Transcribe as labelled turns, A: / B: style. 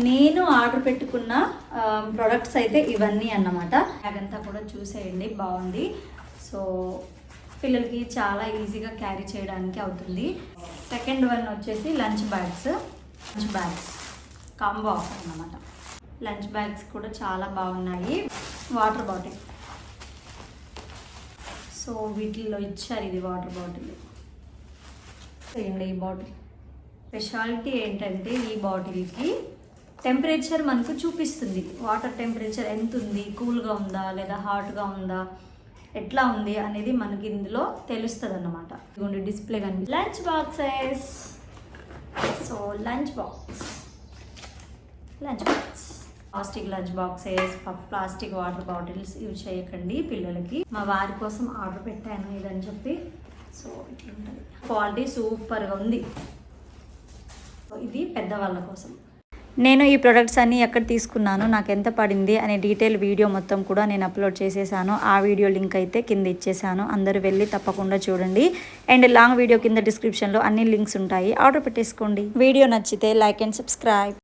A: నేను ఆర్డర్ పెట్టుకున్న ప్రొడక్ట్స్ అయితే ఇవన్నీ అన్నమాట. అదంతా కూడా చూసేయండి, బాగుంది. సో పిల్లలకి చాలా ఈజీగా క్యారీ చేయడానికి అవుతుంది. సెకండ్ వన్ వచ్చేసి లంచ్ బ్యాగ్స్ కాంబో ఆఫర్ అన్నమాట. లంచ్ బ్యాగ్స్ కూడా చాలా బాగున్నాయి. వాటర్ బాటిల్, సో వీటిల్లో ఇచ్చారు ఇది వాటర్ బాటిల్. చేయండి ఈ బాటిల్ స్పెషాలిటీ ఏంటంటే ఈ బాటిల్కి టెంపరేచర్ మనకు చూపిస్తుంది. వాటర్ టెంపరేచర్ ఎంత ఉంది, కూల్గా ఉందా లేదా హాట్గా ఉందా, ఎట్లా ఉంది అనేది మనకి ఇందులో తెలుస్తుంది అన్నమాట. ఇదిగోండి డిస్ప్లే కానీ. Lunch boxes, so lunch box plastic lunch boxes, plastic water bottles use చేయకండి పిల్లలకి. మా వారి కోసం ఆర్డర్ పెట్టాను ఇదని చెప్పి. సో ఇట్లా ఉంటుంది, క్వాలిటీ సూపర్గా ఉంది. ఇది పెద్దవాళ్ళ కోసం. నేను ఈ ప్రొడక్ట్స్ అన్నీ ఎక్కడ తీసుకున్నాను, నాకు ఎంత పడింది అనే డీటెయిల్ వీడియో మొత్తం కూడా నేను అప్లోడ్ చేసేసాను. ఆ వీడియో లింక్ అయితే కింద ఇచ్చేసాను, అందరూ వెళ్ళి తప్పకుండా చూడండి. అండ్ లాంగ్ వీడియో కింద డిస్క్రిప్షన్లో అన్ని లింక్స్ ఉంటాయి, ఆర్డర్ పెట్టేసుకోండి. వీడియో నచ్చితే లైక్ అండ్ సబ్స్క్రైబ్.